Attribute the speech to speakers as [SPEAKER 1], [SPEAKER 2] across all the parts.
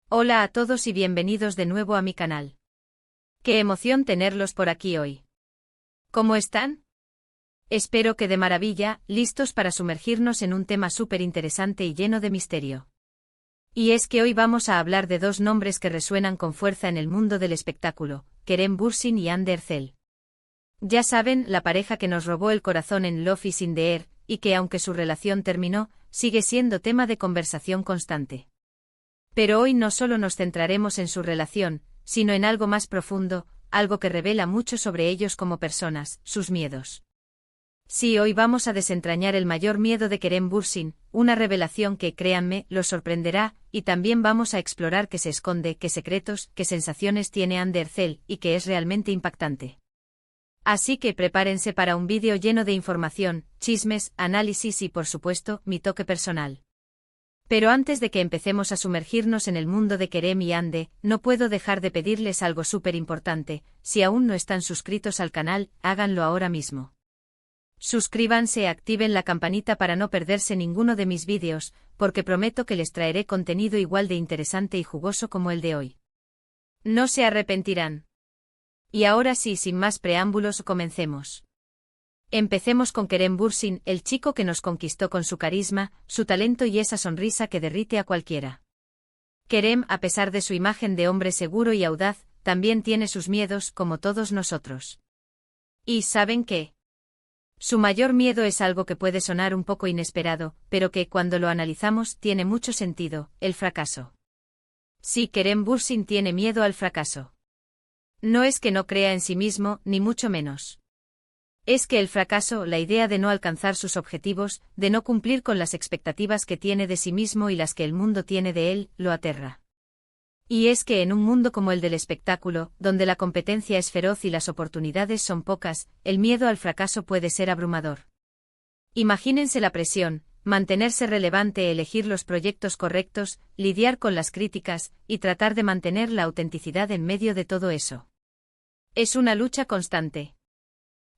[SPEAKER 1] Hola a todos y bienvenidos de nuevo a mi canal. Qué emoción tenerlos por aquí hoy. ¿Cómo están? Espero que de maravilla, listos para sumergirnos en un tema súper interesante y lleno de misterio. Y es que hoy vamos a hablar de dos nombres que resuenan con fuerza en el mundo del espectáculo, Kerem Bürsin y Hande Erçel. Ya saben, la pareja que nos robó el corazón en Love is in the Air, y que aunque su relación terminó, sigue siendo tema de conversación constante. Pero hoy no solo nos centraremos en su relación, sino en algo más profundo, algo que revela mucho sobre ellos como personas, sus miedos. Sí, hoy vamos a desentrañar el mayor miedo de Kerem Bürsin, una revelación que, créanme, los sorprenderá, y también vamos a explorar qué se esconde, qué secretos, qué sensaciones tiene Hande Erçel, y que es realmente impactante. Así que prepárense para un vídeo lleno de información, chismes, análisis y, por supuesto, mi toque personal. Pero antes de que empecemos a sumergirnos en el mundo de Kerem y Hande, no puedo dejar de pedirles algo súper importante: si aún no están suscritos al canal, háganlo ahora mismo. Suscríbanse y activen la campanita para no perderse ninguno de mis vídeos, porque prometo que les traeré contenido igual de interesante y jugoso como el de hoy. No se arrepentirán. Y ahora sí, sin más preámbulos, comencemos. Empecemos con Kerem Bürsin, el chico que nos conquistó con su carisma, su talento y esa sonrisa que derrite a cualquiera. Kerem, a pesar de su imagen de hombre seguro y audaz, también tiene sus miedos, como todos nosotros. ¿Y saben qué? Su mayor miedo es algo que puede sonar un poco inesperado, pero que, cuando lo analizamos, tiene mucho sentido: el fracaso. Sí, Kerem Bürsin tiene miedo al fracaso. No es que no crea en sí mismo, ni mucho menos. Es que el fracaso, la idea de no alcanzar sus objetivos, de no cumplir con las expectativas que tiene de sí mismo y las que el mundo tiene de él, lo aterra. Y es que en un mundo como el del espectáculo, donde la competencia es feroz y las oportunidades son pocas, el miedo al fracaso puede ser abrumador. Imagínense la presión: mantenerse relevante, elegir los proyectos correctos, lidiar con las críticas, y tratar de mantener la autenticidad en medio de todo eso. Es una lucha constante.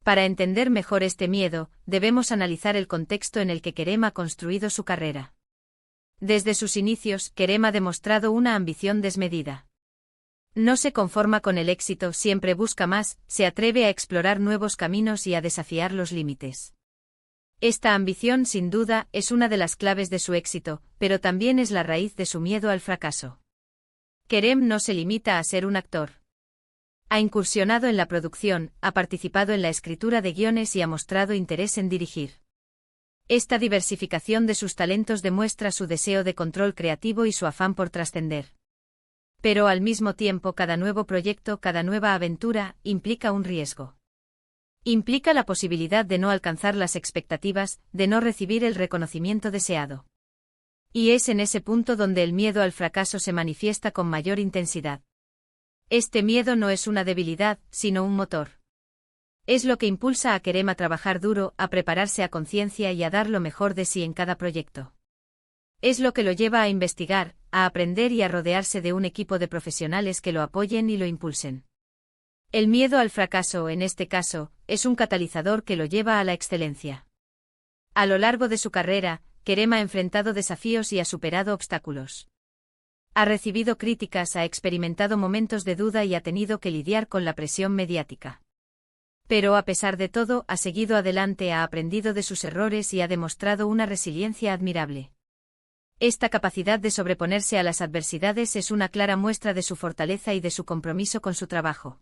[SPEAKER 1] Para entender mejor este miedo, debemos analizar el contexto en el que Kerem ha construido su carrera. Desde sus inicios, Kerem ha demostrado una ambición desmedida. No se conforma con el éxito, siempre busca más, se atreve a explorar nuevos caminos y a desafiar los límites. Esta ambición, sin duda, es una de las claves de su éxito, pero también es la raíz de su miedo al fracaso. Kerem no se limita a ser un actor. Ha incursionado en la producción, ha participado en la escritura de guiones y ha mostrado interés en dirigir. Esta diversificación de sus talentos demuestra su deseo de control creativo y su afán por trascender. Pero al mismo tiempo, cada nuevo proyecto, cada nueva aventura, implica un riesgo. Implica la posibilidad de no alcanzar las expectativas, de no recibir el reconocimiento deseado. Y es en ese punto donde el miedo al fracaso se manifiesta con mayor intensidad. Este miedo no es una debilidad, sino un motor. Es lo que impulsa a Kerem a trabajar duro, a prepararse a conciencia y a dar lo mejor de sí en cada proyecto. Es lo que lo lleva a investigar, a aprender y a rodearse de un equipo de profesionales que lo apoyen y lo impulsen. El miedo al fracaso, en este caso, es un catalizador que lo lleva a la excelencia. A lo largo de su carrera, Kerem ha enfrentado desafíos y ha superado obstáculos. Ha recibido críticas, ha experimentado momentos de duda y ha tenido que lidiar con la presión mediática. Pero a pesar de todo, ha seguido adelante, ha aprendido de sus errores y ha demostrado una resiliencia admirable. Esta capacidad de sobreponerse a las adversidades es una clara muestra de su fortaleza y de su compromiso con su trabajo.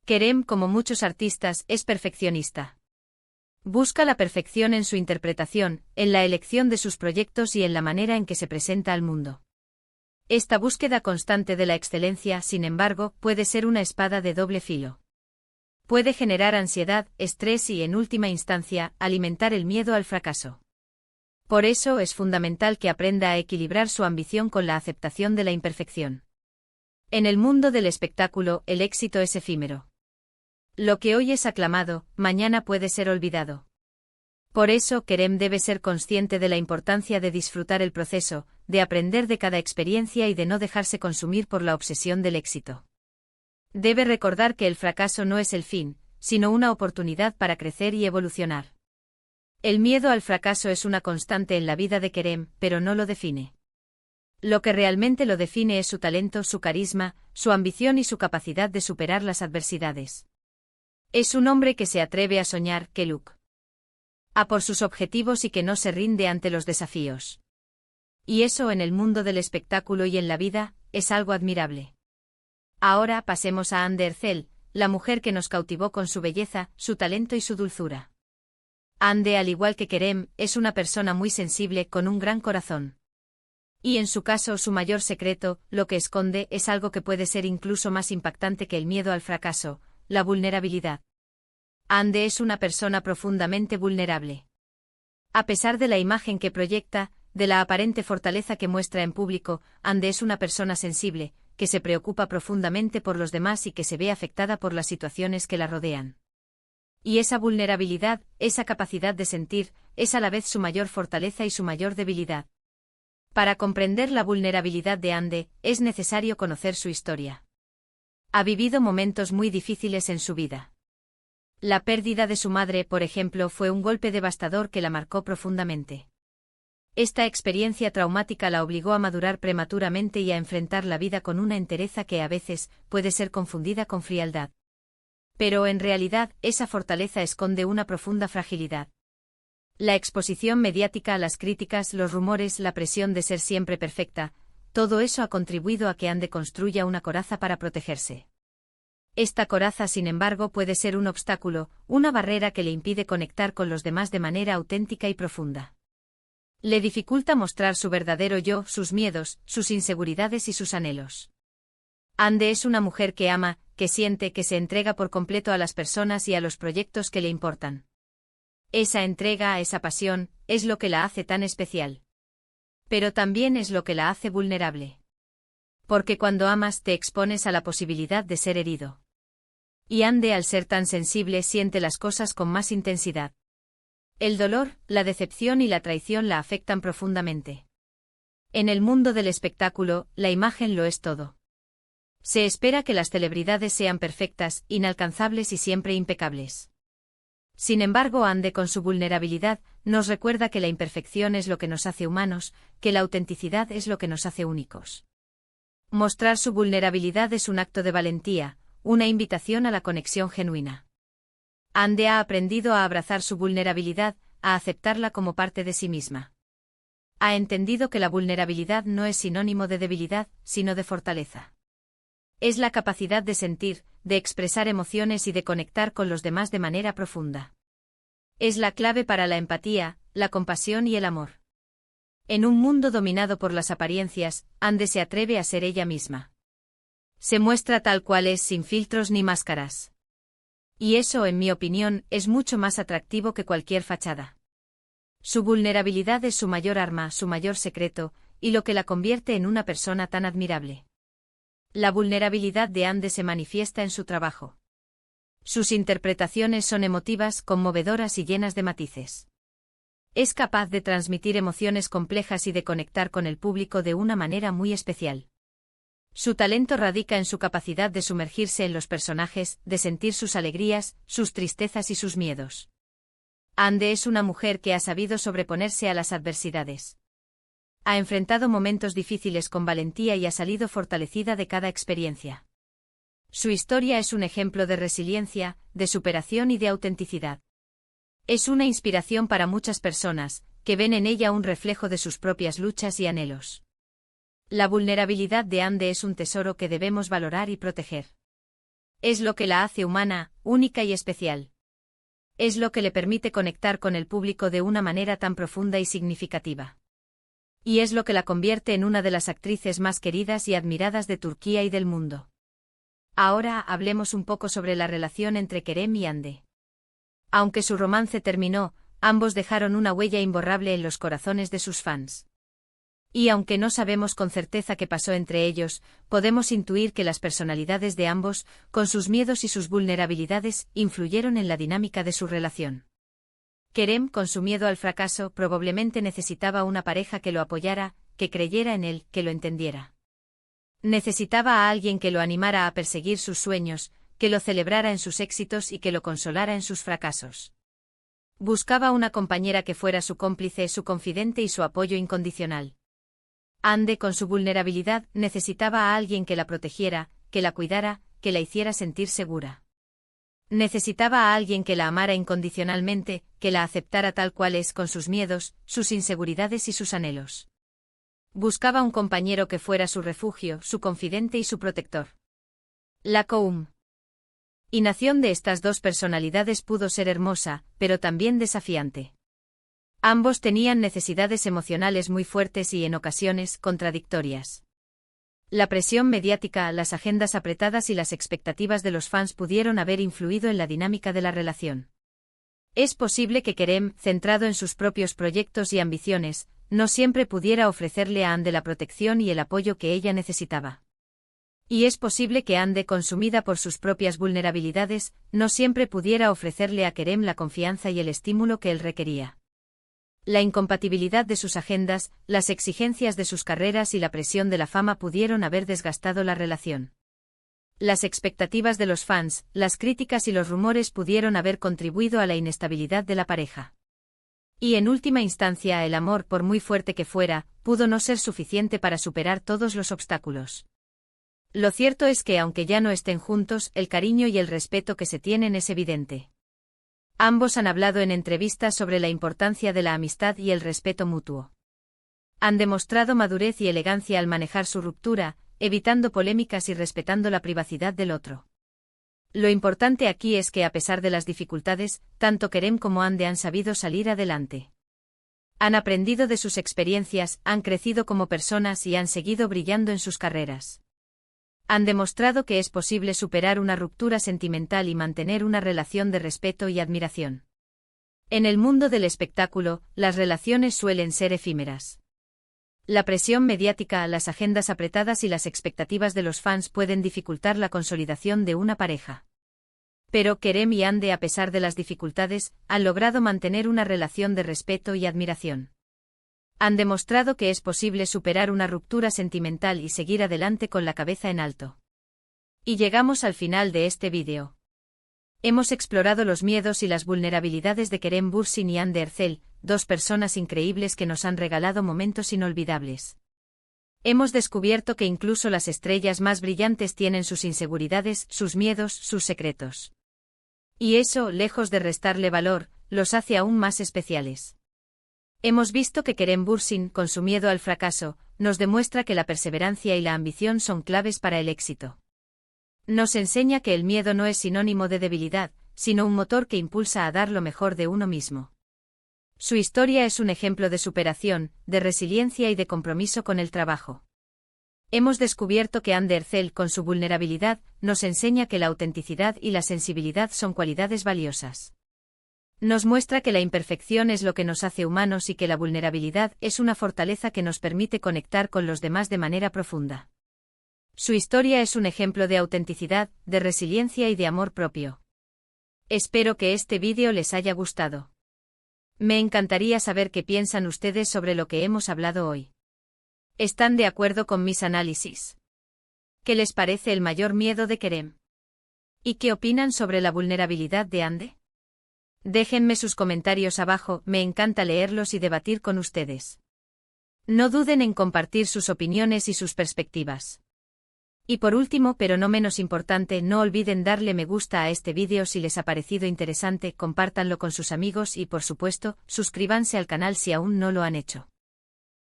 [SPEAKER 1] Kerem, como muchos artistas, es perfeccionista. Busca la perfección en su interpretación, en la elección de sus proyectos y en la manera en que se presenta al mundo. Esta búsqueda constante de la excelencia, sin embargo, puede ser una espada de doble filo. Puede generar ansiedad, estrés y, en última instancia, alimentar el miedo al fracaso. Por eso es fundamental que aprenda a equilibrar su ambición con la aceptación de la imperfección. En el mundo del espectáculo, el éxito es efímero. Lo que hoy es aclamado, mañana puede ser olvidado. Por eso, Kerem debe ser consciente de la importancia de disfrutar el proceso, de aprender de cada experiencia y de no dejarse consumir por la obsesión del éxito. Debe recordar que el fracaso no es el fin, sino una oportunidad para crecer y evolucionar. El miedo al fracaso es una constante en la vida de Kerem, pero no lo define. Lo que realmente lo define es su talento, su carisma, su ambición y su capacidad de superar las adversidades. Es un hombre que se atreve a soñar, que lucha por sus objetivos y que no se rinde ante los desafíos. Y eso en el mundo del espectáculo y en la vida, es algo admirable. Ahora pasemos a Anne Ercel, la mujer que nos cautivó con su belleza, su talento y su dulzura. Anne, al igual que Kerem, es una persona muy sensible con un gran corazón. Y en su caso su mayor secreto, lo que esconde, es algo que puede ser incluso más impactante que el miedo al fracaso, la vulnerabilidad. Anne es una persona profundamente vulnerable. A pesar de la imagen que proyecta, de la aparente fortaleza que muestra en público, Anne es una persona sensible, que se preocupa profundamente por los demás y que se ve afectada por las situaciones que la rodean. Y esa vulnerabilidad, esa capacidad de sentir, es a la vez su mayor fortaleza y su mayor debilidad. Para comprender la vulnerabilidad de Anne, es necesario conocer su historia. Ha vivido momentos muy difíciles en su vida. La pérdida de su madre, por ejemplo, fue un golpe devastador que la marcó profundamente. Esta experiencia traumática la obligó a madurar prematuramente y a enfrentar la vida con una entereza que a veces puede ser confundida con frialdad. Pero en realidad, esa fortaleza esconde una profunda fragilidad. La exposición mediática a las críticas, los rumores, la presión de ser siempre perfecta, todo eso ha contribuido a que Anne construya una coraza para protegerse. Esta coraza, sin embargo, puede ser un obstáculo, una barrera que le impide conectar con los demás de manera auténtica y profunda. Le dificulta mostrar su verdadero yo, sus miedos, sus inseguridades y sus anhelos. Anne es una mujer que ama, que siente, que se entrega por completo a las personas y a los proyectos que le importan. Esa entrega, esa pasión, es lo que la hace tan especial. Pero también es lo que la hace vulnerable. Porque cuando amas te expones a la posibilidad de ser herido. Y Anne, al ser tan sensible, siente las cosas con más intensidad. El dolor, la decepción y la traición la afectan profundamente. En el mundo del espectáculo, la imagen lo es todo. Se espera que las celebridades sean perfectas, inalcanzables y siempre impecables. Sin embargo, Anne, con su vulnerabilidad, nos recuerda que la imperfección es lo que nos hace humanos, que la autenticidad es lo que nos hace únicos. Mostrar su vulnerabilidad es un acto de valentía, una invitación a la conexión genuina. Anne ha aprendido a abrazar su vulnerabilidad, a aceptarla como parte de sí misma. Ha entendido que la vulnerabilidad no es sinónimo de debilidad, sino de fortaleza. Es la capacidad de sentir, de expresar emociones y de conectar con los demás de manera profunda. Es la clave para la empatía, la compasión y el amor. En un mundo dominado por las apariencias, Anne se atreve a ser ella misma. Se muestra tal cual es, sin filtros ni máscaras. Y eso, en mi opinión, es mucho más atractivo que cualquier fachada. Su vulnerabilidad es su mayor arma, su mayor secreto, y lo que la convierte en una persona tan admirable. La vulnerabilidad de Anne se manifiesta en su trabajo. Sus interpretaciones son emotivas, conmovedoras y llenas de matices. Es capaz de transmitir emociones complejas y de conectar con el público de una manera muy especial. Su talento radica en su capacidad de sumergirse en los personajes, de sentir sus alegrías, sus tristezas y sus miedos. Anne es una mujer que ha sabido sobreponerse a las adversidades. Ha enfrentado momentos difíciles con valentía y ha salido fortalecida de cada experiencia. Su historia es un ejemplo de resiliencia, de superación y de autenticidad. Es una inspiración para muchas personas, que ven en ella un reflejo de sus propias luchas y anhelos. La vulnerabilidad de Anne es un tesoro que debemos valorar y proteger. Es lo que la hace humana, única y especial. Es lo que le permite conectar con el público de una manera tan profunda y significativa. Y es lo que la convierte en una de las actrices más queridas y admiradas de Turquía y del mundo. Ahora hablemos un poco sobre la relación entre Kerem y Anne. Aunque su romance terminó, ambos dejaron una huella imborrable en los corazones de sus fans. Y aunque no sabemos con certeza qué pasó entre ellos, podemos intuir que las personalidades de ambos, con sus miedos y sus vulnerabilidades, influyeron en la dinámica de su relación. Kerem, con su miedo al fracaso, probablemente necesitaba una pareja que lo apoyara, que creyera en él, que lo entendiera. Necesitaba a alguien que lo animara a perseguir sus sueños, que lo celebrara en sus éxitos y que lo consolara en sus fracasos. Buscaba una compañera que fuera su cómplice, su confidente y su apoyo incondicional. Ande, con su vulnerabilidad, necesitaba a alguien que la protegiera, que la cuidara, que la hiciera sentir segura. Necesitaba a alguien que la amara incondicionalmente, que la aceptara tal cual es, con sus miedos, sus inseguridades y sus anhelos. Buscaba un compañero que fuera su refugio, su confidente y su protector. La combinación de estas dos personalidades pudo ser hermosa, pero también desafiante. Ambos tenían necesidades emocionales muy fuertes y, en ocasiones, contradictorias. La presión mediática, las agendas apretadas y las expectativas de los fans pudieron haber influido en la dinámica de la relación. Es posible que Kerem, centrado en sus propios proyectos y ambiciones, no siempre pudiera ofrecerle a Ande la protección y el apoyo que ella necesitaba. Y es posible que Ande, consumida por sus propias vulnerabilidades, no siempre pudiera ofrecerle a Kerem la confianza y el estímulo que él requería. La incompatibilidad de sus agendas, las exigencias de sus carreras y la presión de la fama pudieron haber desgastado la relación. Las expectativas de los fans, las críticas y los rumores pudieron haber contribuido a la inestabilidad de la pareja. Y en última instancia, el amor, por muy fuerte que fuera, pudo no ser suficiente para superar todos los obstáculos. Lo cierto es que, aunque ya no estén juntos, el cariño y el respeto que se tienen es evidente. Ambos han hablado en entrevistas sobre la importancia de la amistad y el respeto mutuo. Han demostrado madurez y elegancia al manejar su ruptura, evitando polémicas y respetando la privacidad del otro. Lo importante aquí es que, a pesar de las dificultades, tanto Kerem como Ande han sabido salir adelante. Han aprendido de sus experiencias, han crecido como personas y han seguido brillando en sus carreras. Han demostrado que es posible superar una ruptura sentimental y mantener una relación de respeto y admiración. En el mundo del espectáculo, las relaciones suelen ser efímeras. La presión mediática, las agendas apretadas y las expectativas de los fans pueden dificultar la consolidación de una pareja. Pero Kerem y Ande, a pesar de las dificultades, han logrado mantener una relación de respeto y admiración. Han demostrado que es posible superar una ruptura sentimental y seguir adelante con la cabeza en alto. Y llegamos al final de este vídeo. Hemos explorado los miedos y las vulnerabilidades de Kerem Bürsin y Hande Erçel, dos personas increíbles que nos han regalado momentos inolvidables. Hemos descubierto que incluso las estrellas más brillantes tienen sus inseguridades, sus miedos, sus secretos. Y eso, lejos de restarle valor, los hace aún más especiales. Hemos visto que Kerem Bürsin, con su miedo al fracaso, nos demuestra que la perseverancia y la ambición son claves para el éxito. Nos enseña que el miedo no es sinónimo de debilidad, sino un motor que impulsa a dar lo mejor de uno mismo. Su historia es un ejemplo de superación, de resiliencia y de compromiso con el trabajo. Hemos descubierto que Hande Erçel, con su vulnerabilidad, nos enseña que la autenticidad y la sensibilidad son cualidades valiosas. Nos muestra que la imperfección es lo que nos hace humanos y que la vulnerabilidad es una fortaleza que nos permite conectar con los demás de manera profunda. Su historia es un ejemplo de autenticidad, de resiliencia y de amor propio. Espero que este vídeo les haya gustado. Me encantaría saber qué piensan ustedes sobre lo que hemos hablado hoy. ¿Están de acuerdo con mis análisis? ¿Qué les parece el mayor miedo de Kerem? ¿Y qué opinan sobre la vulnerabilidad de Hande? Déjenme sus comentarios abajo, me encanta leerlos y debatir con ustedes. No duden en compartir sus opiniones y sus perspectivas. Y por último, pero no menos importante, no olviden darle me gusta a este vídeo si les ha parecido interesante, compártanlo con sus amigos y, por supuesto, suscríbanse al canal si aún no lo han hecho.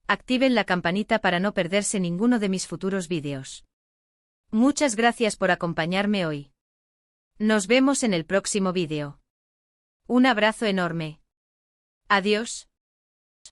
[SPEAKER 1] Activen la campanita para no perderse ninguno de mis futuros vídeos. Muchas gracias por acompañarme hoy. Nos vemos en el próximo vídeo. Un abrazo enorme. Adiós.